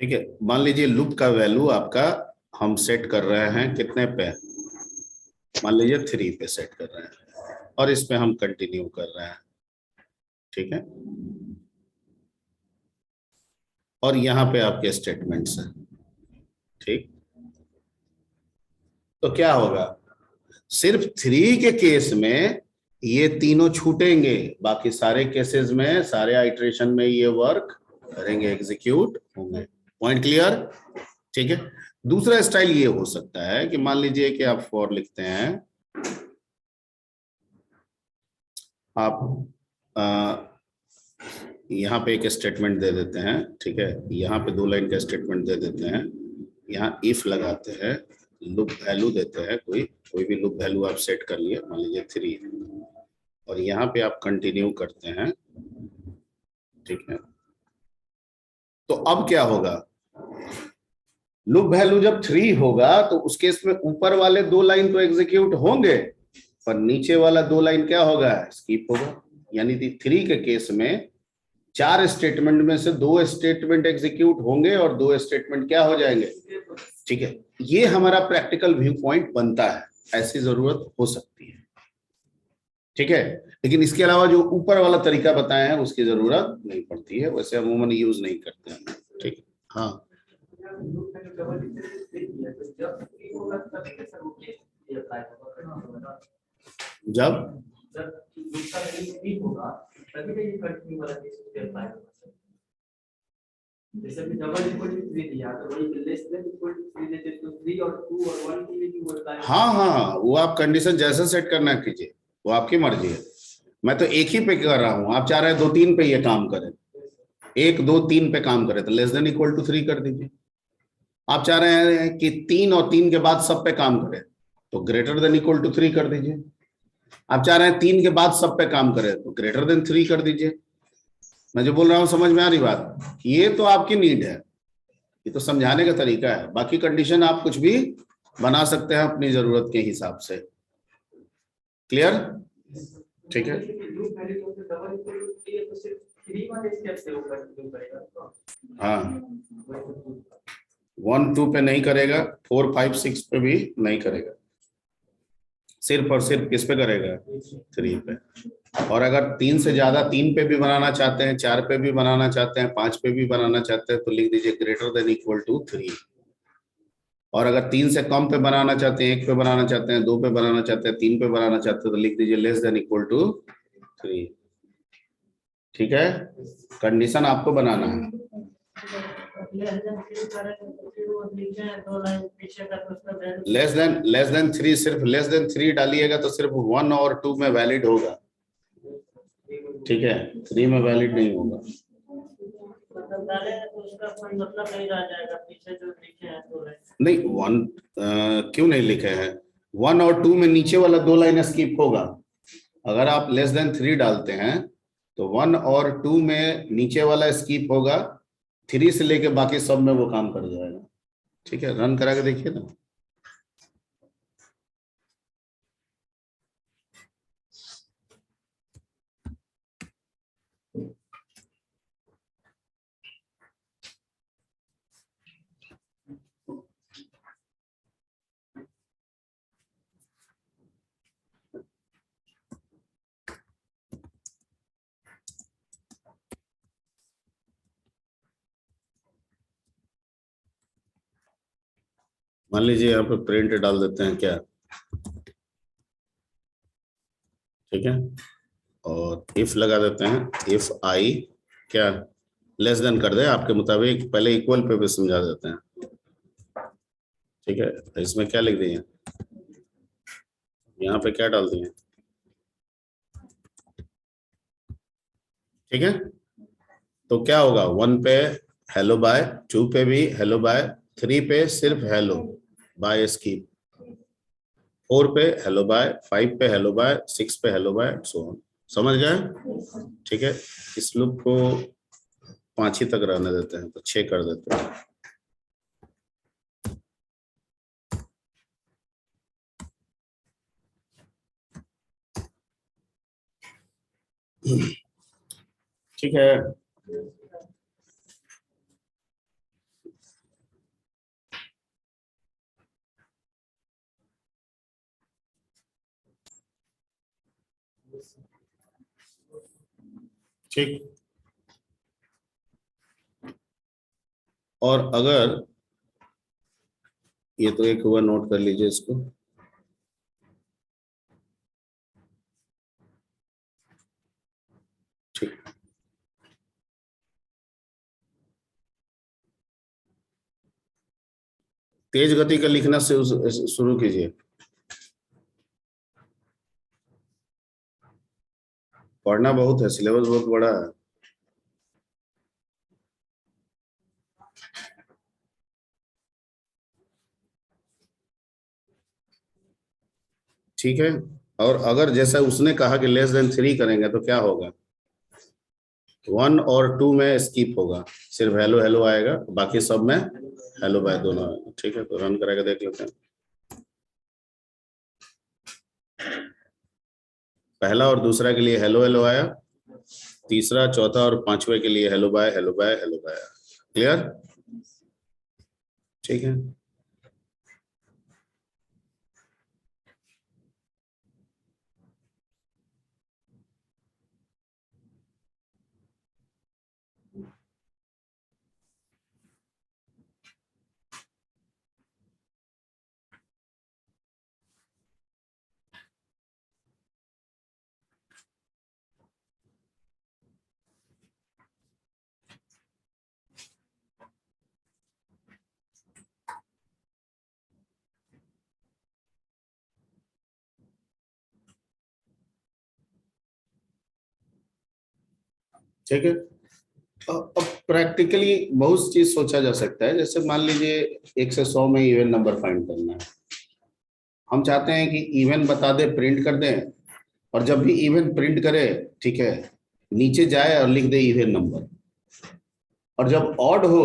ठीक है, मान लीजिए लूप का वैल्यू आपका हम सेट कर रहे हैं कितने पे, मान लीजिए 3 पे सेट कर रहे हैं और इस पे हम कंटिन्यू कर रहे हैं। ठीक है, और यहाँ पे आपके स्टेटमेंट्स हैं। ठीक, तो क्या होगा, सिर्फ 3 के केस में ये तीनों छूटेंगे, बाकी सारे केसेस में, सारे आइटरेशन में ये वर्क करेंगे, एग्जीक्यूट होंगे। Point clear? ठीक है, दूसरा स्टाइल ये हो सकता है कि मान लीजिए कि आप फॉर लिखते हैं, आप यहाँ पे एक स्टेटमेंट दे देते हैं। ठीक है, यहाँ पे 2 लाइन का स्टेटमेंट दे देते हैं, यहाँ इफ लगाते हैं, लूप वैल्यू देते हैं, कोई कोई भी लूप वैल्यू आप सेट कर लिए, मान लीजिए 3, और यहाँ पे आप कंटिन्यू करते हैं। ठीक है, तो अब क्या होगा, लूप वैल्यू जब 3 होगा तो उस केस में ऊपर वाले 2 लाइन तो एग्जीक्यूट होंगे, पर नीचे वाला 2 लाइन क्या होगा, स्किप होगा। यानी कि 3 के केस में 4 स्टेटमेंट में से 2 स्टेटमेंट एग्जीक्यूट होंगे और 2 स्टेटमेंट क्या हो जाएंगे। ठीक है, ये हमारा प्रैक्टिकल व्यू पॉइंट बनता है, ऐसी जरूरत हो सकती है। ठीक है, लेकिन इसके अलावा जो ऊपर वाला तरीका बताया है उसकी जरूरत नहीं पड़ती है, वैसे अमूमन यूज नहीं करते हैं। ठीक है, हाँ, जब जैसे कि डबल इक्वल टू 3 दिया तो वही लेस देन इक्वल टू 3 देते तो 3 और 2 और 1 के लिए भी होता है। हाँ हाँ, वो आप कंडीशन जैसा सेट करना कीजिए, वो आपकी मर्जी है। मैं तो एक ही पे कर रहा हूँ, आप चाह रहे हैं 2 3 पे ये काम करें, 1 2 3 पे काम करे तो लेस देन इक्वल टू 3 कर दीजिए। आप चाह रहे हैं कि 3 और 3 के बाद सब पे काम करे तो ग्रेटर देन इक्वल टू 3 कर दीजिए। आप चाह रहे हैं 3 के बाद सब पे काम करे तो ग्रेटर देन 3 कर दीजिए। मैं जो बोल रहा हूँ समझ में आ रही बात? ये तो आपकी नीड है, ये तो समझाने का तरीका है, बाकी कंडीशन आप कुछ भी बना सकते हैं अपनी जरूरत के हिसाब से। क्लियर? ठीक है, हाँ, 1 2 पे नहीं करेगा, 4 5 6 पे भी नहीं करेगा, सिर्फ और सिर्फ किस पे करेगा, 3 पे। और अगर 3 से ज्यादा 3 पे भी बनाना चाहते हैं, 4 पे भी बनाना चाहते हैं, 5 पे भी बनाना चाहते हैं तो लिख दीजिए ग्रेटर देन इक्वल टू 3। और अगर 3 से कम पे बनाना चाहते हैं, 1 पे बनाना चाहते हैं, 2 पे बनाना चाहते हैं, 3 पे बनाना चाहते हैं तो लिख दीजिए लेस देन इक्वल टू 3। ठीक है, कंडीशन आपको बनाना है। लेस देन 3, सिर्फ लेस देन 3 डालिएगा तो सिर्फ 1 और 2 में वैलिड होगा। ठीक है, 3 में वैलिड नहीं होगा। तो उसका कोई मतलब नहीं रह जाएगा, पीछे जो लिखे हैं तो नहीं, 1 क्यों नहीं लिखे हैं, 1 और 2 में नीचे वाला 2 लाइन स्किप होगा। अगर आप लेस देन 3 डालते हैं तो 1 और 2 में नीचे वाला स्किप होगा, 3 से लेके बाकी सब में वो काम कर जाएगा। ठीक है, रन करा के देखिए ना। मान लीजिए यहाँ पे प्रिंट डाल देते हैं क्या। ठीक है, और इफ लगा देते हैं, इफ आई क्या लेस देन कर दे आपके मुताबिक, पहले इक्वल पे भी समझा देते हैं। ठीक है, तो इसमें क्या लिख दिए, यहाँ पे क्या डाल दिए। ठीक है, तो क्या होगा, 1 पे हेलो बाय, 2 पे भी हेलो बाय, 3 पे सिर्फ हेलो बाय स्कीप, 4 पे हेलो बाय, 5 पे हेलो बाय, 6 पे हेलो बाय, सो ऑन। समझ गए? ठीक है, इस लूप को 5 ही तक रहने देते हैं तो 6 कर देते हैं। ठीक है, ठीक। और अगर ये तो एक हुआ, नोट कर लीजिए इसको। ठीक, तेज गति का लिखना से शुरू कीजिए। पढ़ना बहुत है, सिलेबस बहुत बड़ा है। ठीक है। और अगर जैसा उसने कहा कि लेस देन 3 करेंगे तो क्या होगा, 1 और 2 में स्किप होगा, सिर्फ हेलो हेलो आएगा, बाकी सब में हेलो बाय दोनों आएगा। ठीक है, तो रन करेगा, देख लेते हैं। पहला और दूसरा के लिए हेलो हेलो आया, तीसरा चौथा और पांचवे के लिए hello bye hello bye hello bye. Clear? ठीक है। ठीक है। अब प्रैक्टिकली बहुत चीज सोचा जा सकता है। जैसे मान लीजिए 1 से 100 में इवन नंबर फाइंड करना है, हम चाहते हैं कि इवन बता दे, प्रिंट कर दें, और जब भी इवन प्रिंट करे, ठीक है, नीचे जाए और लिख दे इवन नंबर, और जब ऑड हो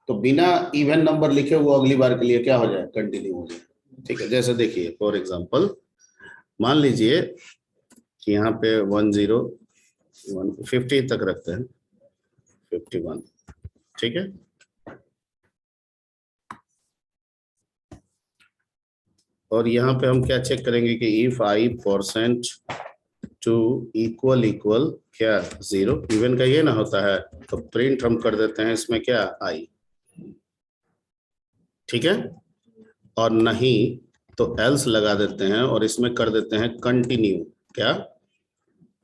तो बिना इवन नंबर लिखे वो अगली बार के लिए क्या हो जाए, कंटिन्यू हो जाए। ठीक है, जैसे देखिए फॉर एग्जांपल मान लीजिए कि यहाँ पे 50 तक रखते हैं, 51। ठीक है, और यहाँ पे हम क्या चेक करेंगे कि if i percent two equal equal क्या 0, इवन का ये ना होता है, तो प्रिंट हम कर देते हैं इसमें क्या, आई। ठीक है, और नहीं तो एल्स लगा देते हैं और इसमें कर देते हैं कंटिन्यू, क्या,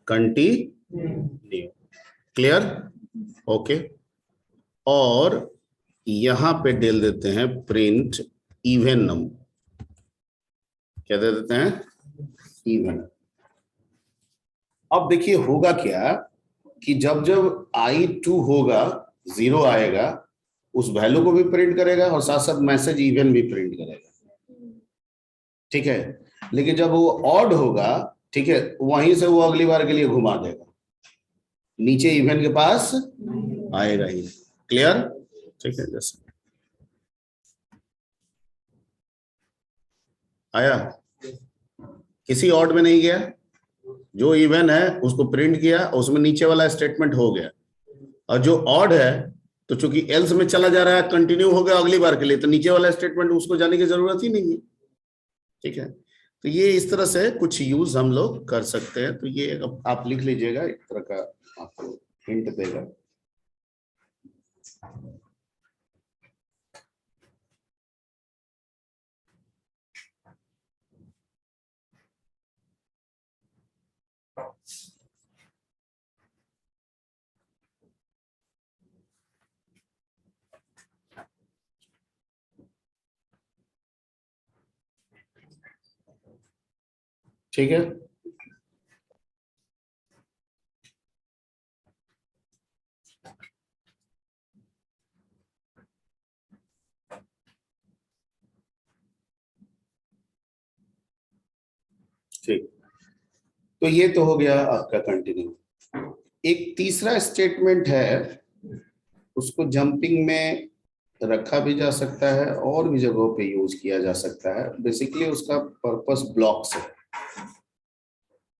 कंटिन्यू। क्लियर? ओके। और यहां पे डेल देते हैं प्रिंट इवन नंबर, क्या दे देते हैं, इवन। अब देखिए होगा क्या कि जब जब I2 होगा, 0 आएगा, उस वैल्यू को भी प्रिंट करेगा और साथ साथ मैसेज इवन भी प्रिंट करेगा। ठीक है, लेकिन जब वो ऑड होगा, ठीक है, वहीं से वो अगली बार के लिए घुमा देगा, नीचे इवन के पास आएगा ही। क्लियर? ठीक है, जैसे आया, किसी ऑड में नहीं गया, जो इवन है उसको प्रिंट किया, उसमें नीचे वाला स्टेटमेंट हो गया, और जो ऑड है तो चूंकि एल्स में चला जा रहा है, कंटिन्यू हो गया अगली बार के लिए, तो नीचे वाला स्टेटमेंट उसको जाने की जरूरत ही नहीं है। ठीक है, तो ये इस तरह से कुछ यूज हम लोग कर सकते हैं। तो ये आप लिख लीजिएगा, एक तरह का आपको हिंट देगा। ठीक है, ठीक। तो ये तो हो गया आपका कंटिन्यू। एक तीसरा स्टेटमेंट है, उसको जंपिंग में रखा भी जा सकता है और भी जगहों पे यूज किया जा सकता है। बेसिकली उसका पर्पस ब्लॉक्स है,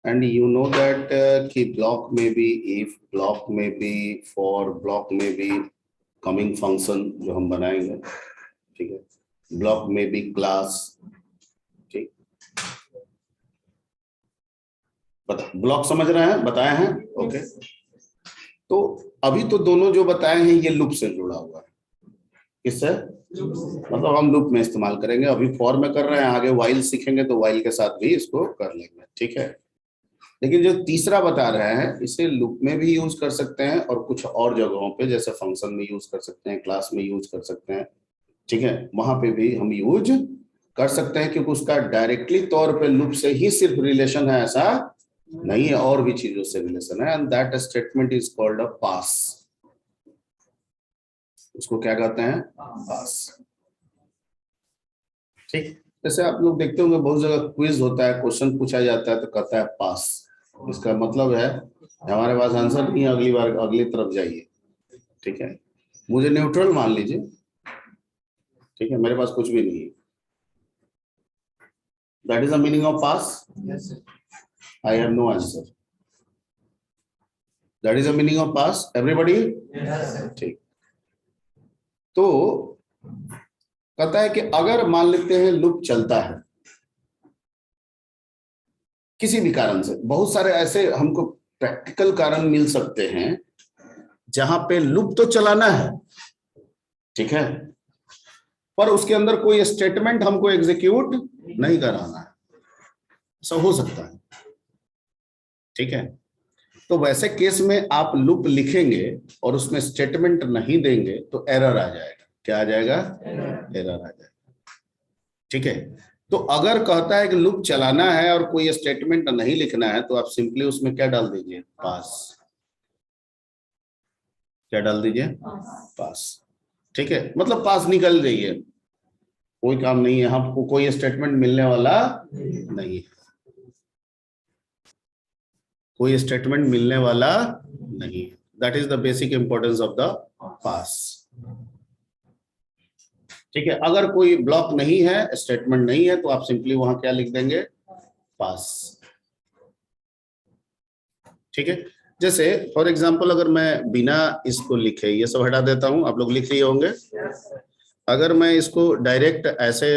एंड यू नो दैट कि ब्लॉक में भी इफ, ब्लॉक में भी फॉर, ब्लॉक में भी कमिंग फंक्शन जो हम बनाएंगे। ठीक है, ब्लॉक में भी क्लास। ठीक, बता, ब्लॉक समझ रहे हैं, बताए हैं? ओके। तो अभी तो दोनों जो बताए हैं ये लूप से जुड़ा हुआ है। किससे? मतलब हम लूप में इस्तेमाल करेंगे, अभी फॉर में कर रहे हैं, आगे वाइल सीखेंगे तो वाइल के साथ भी इसको कर लेंगे, ठीक है। लेकिन जो तीसरा बता रहे हैं इसे लूप में भी यूज कर सकते हैं और कुछ और जगहों पे जैसे फंक्शन में यूज कर सकते हैं, क्लास में यूज कर सकते हैं, ठीक है, वहां पे भी हम यूज कर सकते हैं, क्योंकि उसका डायरेक्टली तौर पे लूप से ही सिर्फ रिलेशन है ऐसा नहीं है, और भी चीजों से रिलेशन है, and that statement is called a pass. उसको क्या कहते हैं? पास। ठीक। जैसे आप लोग देखते होंगे बहुत जगह क्विज होता है, क्वेश्चन पूछा जाता है तो कहता है पास। इसका मतलब है हमारे पास आंसर नहीं है, अगली बार अगली तरफ जाइए, ठीक है। मुझे न्यूट्रल मान लीजिए, ठीक है, मेरे पास कुछ भी नहीं है, that is the meaning of pass. I have no answer, that is the meaning of pass, everybody. ठीक। तो कहता है कि अगर मान लेते हैं लूप चलता है किसी भी कारण से, बहुत सारे ऐसे हमको प्रैक्टिकल कारण मिल सकते हैं जहां पे लूप तो चलाना है, ठीक है, पर उसके अंदर कोई स्टेटमेंट हमको एग्जीक्यूट नहीं कराना है, ऐसा हो सकता है, ठीक है। तो वैसे केस में आप लूप लिखेंगे और उसमें स्टेटमेंट नहीं देंगे तो एरर आ जाएगा। क्या आ जाएगा? एरर आ जाएगा, ठीक है। तो अगर कहता है कि लूप चलाना है और कोई स्टेटमेंट नहीं लिखना है तो आप सिंपली उसमें क्या डाल दीजिए? पास। क्या डाल दीजिए? पास, ठीक है। मतलब पास निकल जाइए, कोई काम नहीं है, हमको कोई स्टेटमेंट मिलने वाला नहीं है, कोई स्टेटमेंट मिलने वाला नहीं है। That is the basic importance of the pass, ठीक है। अगर कोई ब्लॉक नहीं है, स्टेटमेंट नहीं है, तो आप सिंपली वहां क्या लिख देंगे? पास, ठीक है। जैसे फॉर एग्जांपल अगर मैं बिना इसको लिखे, ये सब हटा देता हूं, आप लोग लिख लिए होंगे। अगर मैं इसको डायरेक्ट ऐसे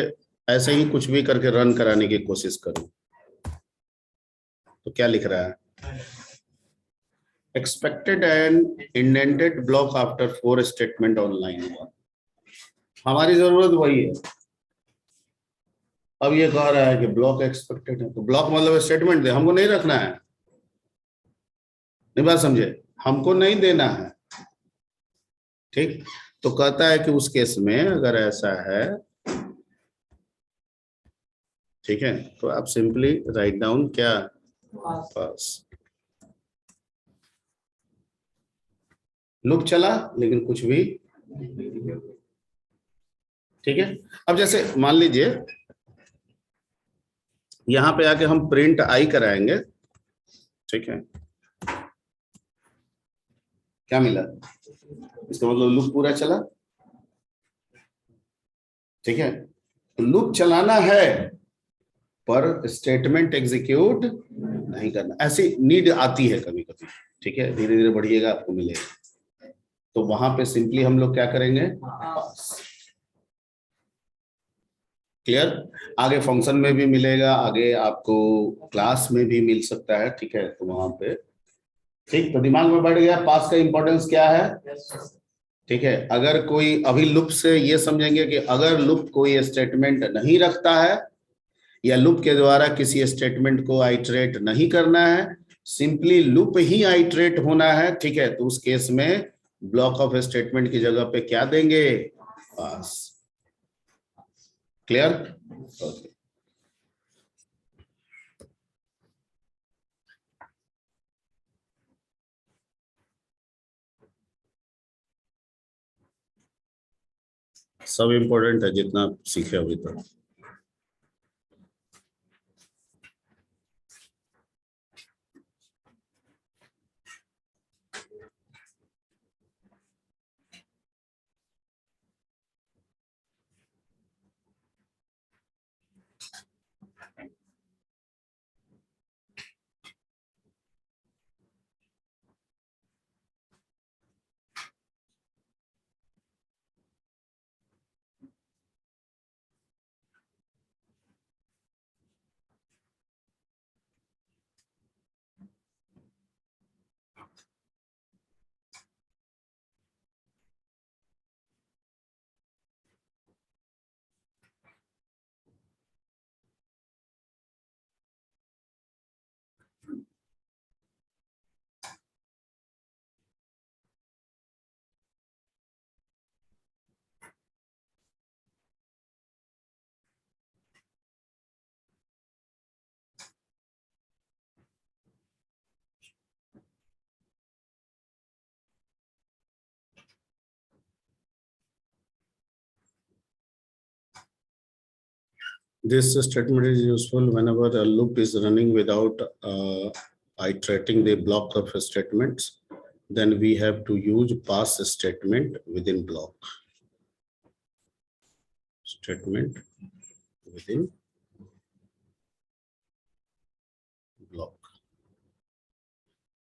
ऐसे ही कुछ भी करके रन कराने की कोशिश करूं तो क्या लिख रहा है? Expected and indented block after 4 statement on line 1। हमारी जरूरत वही है। अब ये कह रहा है कि ब्लॉक एक्सपेक्टेड है, तो ब्लॉक मतलब स्टेटमेंट दे, हमको नहीं रखना है, नहीं बात समझे, हमको नहीं देना है, ठीक। तो कहता है कि उस केस में अगर ऐसा है, ठीक है, तो आप सिंपली राइट डाउन क्या? पास। लूप चला लेकिन कुछ भी, ठीक है। अब जैसे मान लीजिए यहां पे आके हम प्रिंट आई कराएंगे, ठीक है, क्या मिला? इसका मतलब लूप पूरा चला, ठीक है। तो लूप चलाना है पर स्टेटमेंट एग्जीक्यूट नहीं करना, ऐसी नीड आती है कभी कभी, ठीक है, धीरे धीरे बढ़िएगा आपको मिलेगा। तो वहां पे सिंपली हम लोग क्या करेंगे? पास। क्लियर? आगे फंक्शन में भी मिलेगा, आगे आपको क्लास में भी मिल सकता है, ठीक है, तो वहां पे ठीक। तो दिमाग में बैठ गया पास का इंपॉर्टेंस क्या है, ठीक है। अगर कोई अभी लूप से ये समझेंगे कि अगर लूप कोई स्टेटमेंट नहीं रखता है या लूप के द्वारा किसी स्टेटमेंट को आइटरेट नहीं करना है, सिंपली लूप ही आइटरेट होना है, ठीक है, तो उस केस में ब्लॉक ऑफ स्टेटमेंट की जगह पे क्या देंगे? पास। क्लियर? ओके। सब इंपॉर्टेंट है जितना सीखे अभी तक। This statement is useful whenever a loop is running without iterating the block of statements. Then we have to use pass statement within block. Statement within block.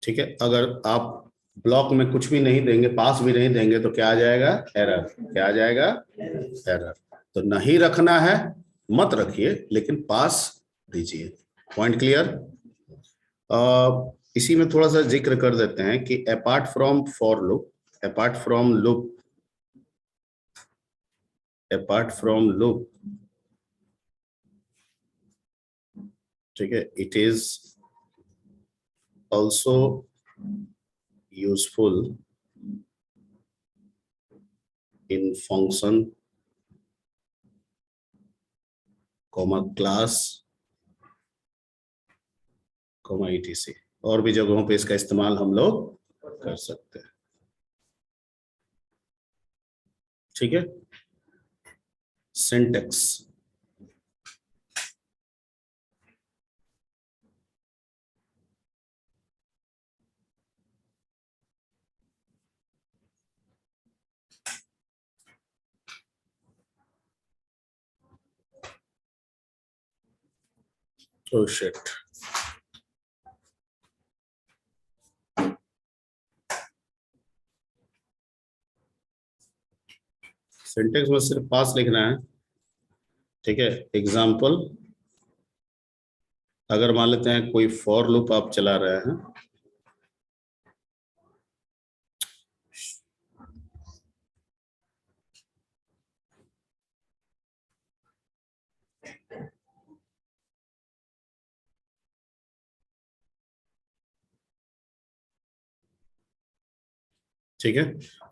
ठीक है, अगर आप ब्लॉक में कुछ भी नहीं देंगे, पास भी नहीं देंगे, तो क्या आ जाएगा? एरर। क्या आ जाएगा? एरर। तो नहीं रखना है, मत रखिए, लेकिन पास दीजिए। Point clear? इसी में थोड़ा सा जिक्र कर देते हैं कि apart from for loop, apart from loop, apart from loop, ठीक है, it is also useful in function, class, etc. और भी जगहों पे इसका इस्तेमाल हम लोग कर सकते हैं। ठीक है, सिंटेक्स। Oh shit. सिंटेक्स में सिर्फ पास लिखना है। ठीक है, एग्जाम्पल, अगर मान लेते हैं कोई फॉर लूप आप चला रहे हैं, ठीक है,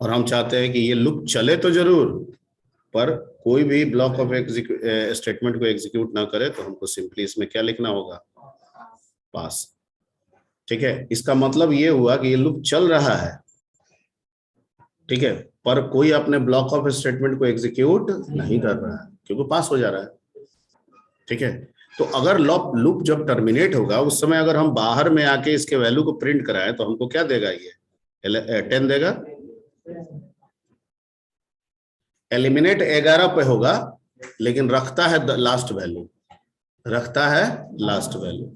और हम चाहते हैं कि ये लूप चले तो जरूर, पर कोई भी ब्लॉक ऑफ स्टेटमेंट को एग्जीक्यूट ना करे, तो हमको सिंपली इसमें क्या लिखना होगा? पास। ठीक है, इसका मतलब ये हुआ कि ये लूप चल रहा है, ठीक है, पर कोई अपने ब्लॉक ऑफ स्टेटमेंट को एग्जीक्यूट नहीं कर रहा है, क्योंकि पास हो जा रहा है। ठीक है, तो अगर लूप जब टर्मिनेट होगा, उस समय अगर हम बाहर में आके इसके वैल्यू को प्रिंट कराएं, तो हमको क्या देगा? ये 10 देगा। एलिमिनेट 11 पे होगा, लेकिन रखता है लास्ट वैल्यू, रखता है लास्ट वैल्यू।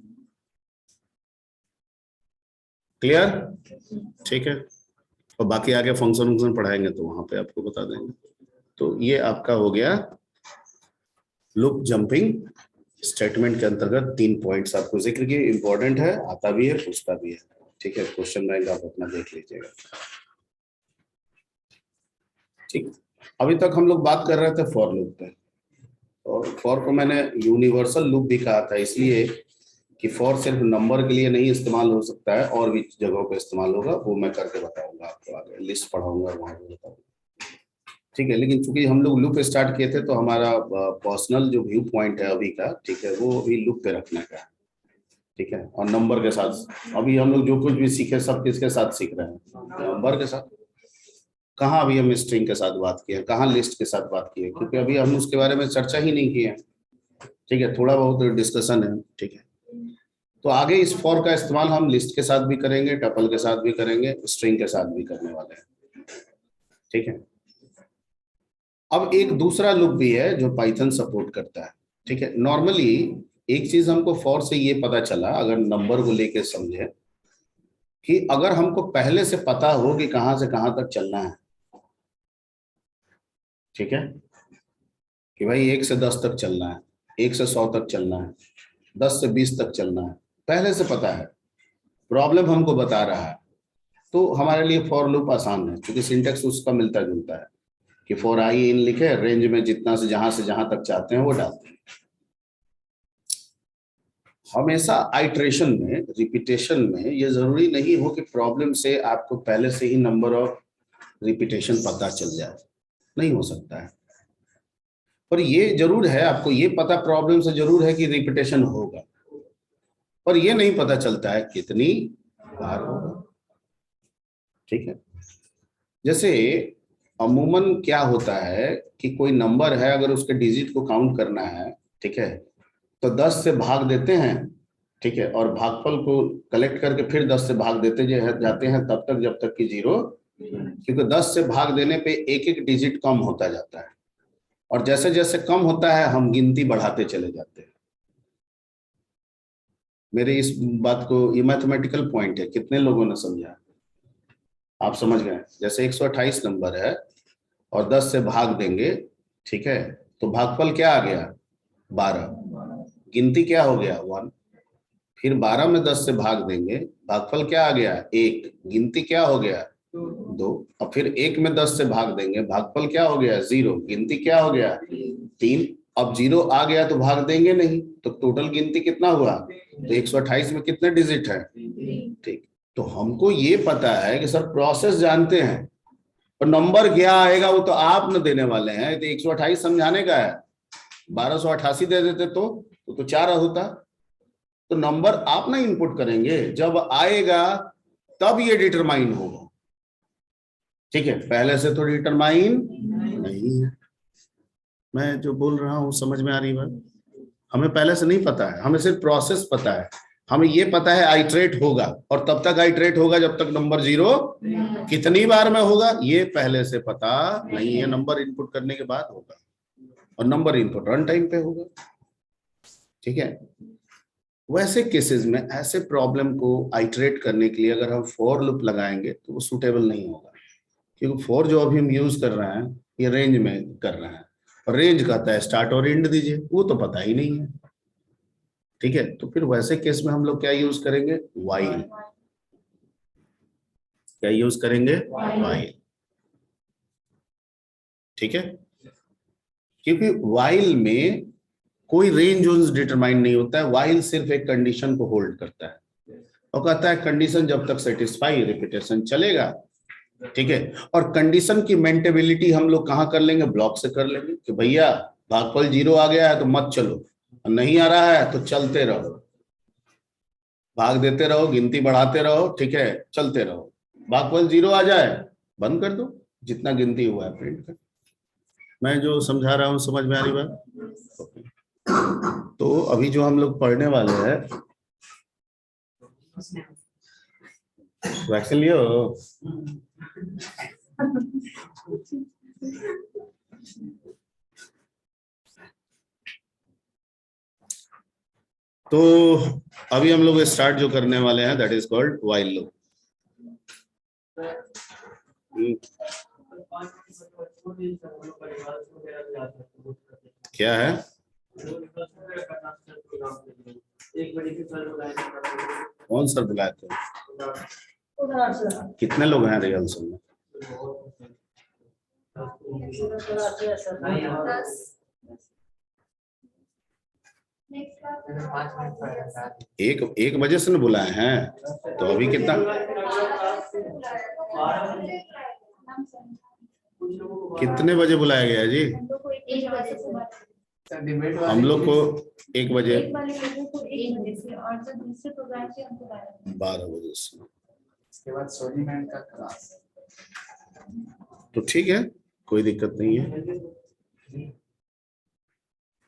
क्लियर? ठीक है, और बाकी आगे फंक्शन पढ़ाएंगे तो वहां पे आपको बता देंगे। तो ये आपका हो गया लूप जंपिंग स्टेटमेंट के अंतर्गत 3 पॉइंट्स आपको जिक्र किए, इंपॉर्टेंट है, आता भी है, पूछता भी है। ठीक है, क्वेश्चन बैंक आप अपना देख लीजिएगा। ठीक, अभी तक हम लोग बात कर रहे थे फॉर लूप पे, और फॉर को मैंने यूनिवर्सल लूप भी कहा था, इसलिए कि फॉर सिर्फ नंबर के लिए नहीं इस्तेमाल हो सकता है, और भी जगहों पे इस्तेमाल होगा, वो मैं करके बताऊंगा आपको, आगे लिस्ट पढ़ाऊंगा वहां पे बताऊंगा। ठीक है, लेकिन चूंकि हम लोग लूप स्टार्ट किए थे, तो हमारा पर्सनल जो व्यू पॉइंट है अभी का, ठीक है, वो अभी लूप पे रखने का है। ठीक है, और नंबर के साथ अभी हम लोग जो कुछ भी सीखे, सब किसके साथ सीख रहे हैं? नंबर के साथ। कहाँ अभी हम स्ट्रिंग के साथ बात किए, कहाँ लिस्ट के साथ बात किए, क्योंकि अभी हम उसके बारे में चर्चा ही नहीं किए। ठीक है, थोड़ा बहुत डिस्कशन है। ठीक है, तो आगे इस फॉर का इस्तेमाल हम लिस्ट के साथ भी करेंगे, टपल के साथ भी करेंगे, स्ट्रिंग के साथ भी करने वाले हैं। ठीक है, अब एक दूसरा लूप भी है जो पाइथन सपोर्ट करता है। ठीक है, नॉर्मली एक चीज हमको फॉर से ये पता चला, अगर नंबर को लेके समझे, कि अगर हमको पहले से पता हो कि कहां से कहां तक चलना है, ठीक है, कि भाई 1 से 10 तक चलना है, 1 से 100 तक चलना है, 10 से 20 तक चलना है, पहले से पता है, प्रॉब्लम हमको बता रहा है, तो हमारे लिए फॉर लूप आसान है, क्योंकि सिंटेक्स उसका मिलता जुलता है कि फॉर आई इन लिखे, रेंज में जितना से जहां तक चाहते हैं वो डालते हैं। हमेशा आइट्रेशन में, रिपीटेशन में, ये जरूरी नहीं हो कि प्रॉब्लम से आपको पहले से ही नंबर ऑफ रिपीटेशन पता चल जाए, नहीं हो सकता है, पर ये जरूर है, आपको ये पता प्रॉब्लम से जरूर है कि रिपीटेशन होगा, पर ये नहीं पता चलता है कितनी बार होगा। ठीक है, जैसे अमूमन क्या होता है कि कोई नंबर है, अगर उसके डिजिट को काउंट करना है, ठीक है, तो 10 से भाग देते हैं, ठीक है, और भागफल को कलेक्ट करके फिर 10 से भाग देते जाते हैं तब तक जब तक कि 0, क्योंकि 10 से भाग देने पे एक एक डिजिट कम होता जाता है, और जैसे जैसे कम होता है हम गिनती बढ़ाते चले जाते हैं। मेरे इस बात को, ये मैथमेटिकल पॉइंट है, कितने लोगों ने समझा? आप समझ गए? जैसे 128 नंबर है और 10 से भाग देंगे, ठीक है, तो भागफल क्या आ गया? 12, गिनती क्या हो गया? 1। फिर 12 में 10 से भाग देंगे, भागफल क्या आ गया? 1, गिनती क्या हो गया? 2। और फिर 1 में 10 से भाग देंगे, भागफल क्या हो गया? 0, गिनती क्या हो गया? 3। अब 0 आ गया तो भाग देंगे नहीं, तो टोटल गिनती कितना हुआ? तो 128 में कितने डिजिट है? ठीक। तो हमको ये पता है कि सर प्रोसेस जानते हैं, और नंबर क्या आएगा वो तो आप न देने वाले हैं, तो 128 समझाने का है। 1288 दे देते तो 4 होता। तो नंबर आप ना इनपुट करेंगे, जब आएगा तब ये डिटरमाइन होगा, ठीक है, पहले से तो डिटरमाइन नहीं है। मैं जो बोल रहा हूँ समझ में आ रही बात? हमें पहले से नहीं पता है, हमें सिर्फ प्रोसेस पता है। हमें ये पता है आइट्रेट होगा, और तब तक आइट्रेट होगा जब तक नंबर 0 कितनी बार में होगा ये पहले से पता नहीं है, नंबर इनपुट करने के बाद होगा, और नंबर इनपुट रन टाइम पे होगा, ठीक है। वैसे केसेस में ऐसे प्रॉब्लम को आइट्रेट करने के लिए अगर हम फॉर लूप लगाएंगे तो वो सूटेबल नहीं होगा, क्योंकि फॉर जो अभी हम यूज कर रहे हैं ये रेंज में कर रहे हैं, और रेंज कहता है स्टार्ट और एंड दीजिए, वो तो पता ही नहीं है, ठीक है। तो फिर वैसे केस में हम लोग क्या यूज करेंगे? व्हाइल। क्या यूज करेंगे? व्हाइल, ठीक है, क्योंकि व्हाइल में कोई रेंज डिटरमाइन नहीं होता है, व्हाइल सिर्फ एक कंडीशन को होल्ड करता है और कहता है कंडीशन जब तक सेटिस्फाई रिपीटेशन चलेगा, ठीक है। और कंडीशन की मेंटेबिलिटी हम लोग कहाँ कर लेंगे? ब्लॉक से कर लेंगे कि भैया भागफल 0 आ गया है तो मत चलो, और नहीं आ रहा है तो चलते रहो, भाग देते रहो, गिनती बढ़ाते रहो, ठीक है, चलते रहो। भागफल 0 आ जाए बंद कर दो, जितना गिनती हुआ है प्रिंट कर। मैं जो समझा रहा हूँ समझ में आ रही बात? Okay. तो अभी जो हम लोग पढ़ने वाले हैं, वैक्सीन लियो। तो अभी हम लोग स्टार्ट जो करने वाले हैं that is called while loop. क्या है? कौन सर बुलाए थे? कितने लोग हैं रिहर्सल में? एक बजे से न बुलाए हैं, तो अभी कितना, कितने बजे बुलाया गया जी? हम लोग को 1 बजे, 12 बजे से, उसके बाद सोनी मैम का क्लास। तो ठीक है, कोई दिक्कत नहीं है।